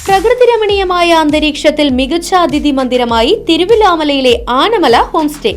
പ്രകൃതിരമണീയമായ അന്തരീക്ഷത്തിൽ മികച്ച അതിഥി മന്ദിരമായി തിരുവിലാമലയിലെ ആനമല ഹോം സ്റ്റേ.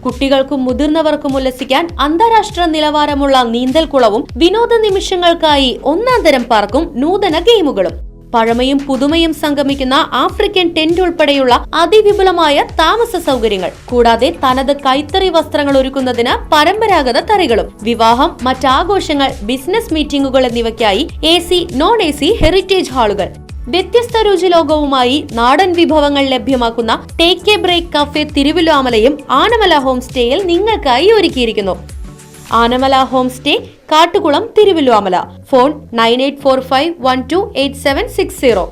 കുട്ടികൾക്കും മുതിർന്നവർക്കും ഉല്ലസിക്കാൻ അന്താരാഷ്ട്ര നിലവാരമുള്ള നീന്തൽക്കുളവും വിനോദ നിമിഷങ്ങൾക്കായി ഒന്നാന്തരം പാർക്കും നൂതന ഗെയിമുകളും. പഴമയും പുതുമയും സംഗമിക്കുന്ന ആഫ്രിക്കൻ ടെന്റ് ഉൾപ്പെടെയുള്ള അതിവിപുലമായ താമസ സൗകര്യങ്ങൾ. കൂടാതെ തനത് കൈത്തറി വസ്ത്രങ്ങൾ ഒരുക്കുന്നതിന് പരമ്പരാഗത തറികളും. വിവാഹം, മറ്റാഘോഷങ്ങൾ, ബിസിനസ് മീറ്റിംഗുകൾ എന്നിവയ്ക്കായി AC, non-AC ഹെറിറ്റേജ് ഹാളുകൾ. വ്യത്യസ്ത രുചിലോകവുമായി നാടൻ വിഭവങ്ങൾ ലഭ്യമാക്കുന്ന ടേക്ക് എ ബ്രേക്ക് കഫേ തിരുവിലാമലയും ആനമല ഹോം സ്റ്റേയിൽ നിങ്ങൾക്കായി ഒരുക്കിയിരിക്കുന്നു. Anamala home stay, Kattukulam, Thiruvilwamala. Phone 9845128760.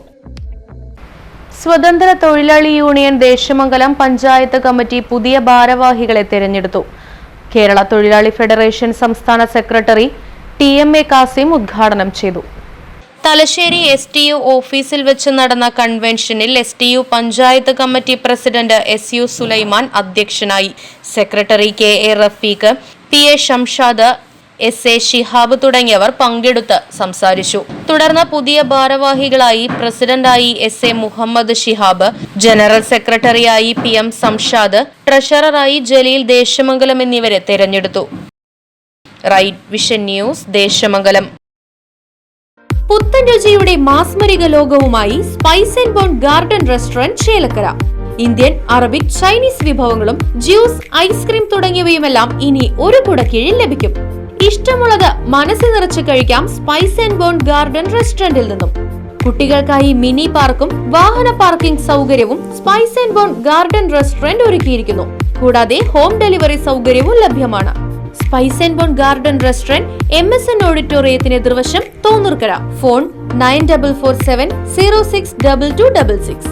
സ്വതന്ത്ര തൊഴിലാളി യൂണിയൻ ദേശമംഗലം പഞ്ചായത്ത് കമ്മിറ്റി പുതിയ ഭാരവാഹികളെ തെരഞ്ഞെടുത്തു. കേരള തൊഴിലാളി ഫെഡറേഷൻ സംസ്ഥാന സെക്രട്ടറി TMA കാസിം ഉദ്ഘാടനം ചെയ്തു. തലശ്ശേരി STU ഓഫീസിൽ വെച്ച് നടന്ന കൺവെൻഷനിൽ STU panchayat committee president SU Sulaiman അധ്യക്ഷനായി. Secretary KA Rafeeq, PA Shamshad, SA Shihab തുടങ്ങിയവർ പങ്കെടുത്ത് സംസാരിച്ചു. തുടർന്ന് പുതിയ ഭാരവാഹികളായി പ്രസിഡന്റായി SA മുഹമ്മദ് ഷിഹാബ്, ജനറൽ സെക്രട്ടറിയായി PM സംഷാദ്, ട്രഷററായി ജലീൽ ദേശമംഗലം എന്നിവരെ തെരഞ്ഞെടുത്തു. Right Vision News, Desamangalam. പുത്തൻ രുചിയുടെ മാസ്മരിക ലോകവുമായി Spice and Bone Garden Restaurant Chelakkara. Indian, Arabic, Chinese വിഭവങ്ങളും ജ്യൂസ്, ഐസ്ക്രീം തുടങ്ങിയവയുമെല്ലാം ഇനി ഒരു കുടക്കീഴിൽ ലഭിക്കും. ഇഷ്ടമുള്ളത് മനസ്സിൽ നിറച്ച് കഴിക്കാം സ്പൈസ് ആൻഡ് ബോൺ ഗാർഡൻ റെസ്റ്റോറന്റിൽ നിന്നും. കുട്ടികൾക്കായി മിനി പാർക്കും വാഹന പാർക്കിംഗ് സൗകര്യവും Spice and Bone Garden Restaurant ഒരുക്കിയിരിക്കുന്നു. കൂടാതെ ഹോം ഡെലിവറി സൗകര്യവും ലഭ്യമാണ്. Spice and Bone Garden Restaurant MSN ഓഡിറ്റോറിയത്തിന് എതിർവശം, തോന്നൂർക്കര. ഫോൺ 9447062266.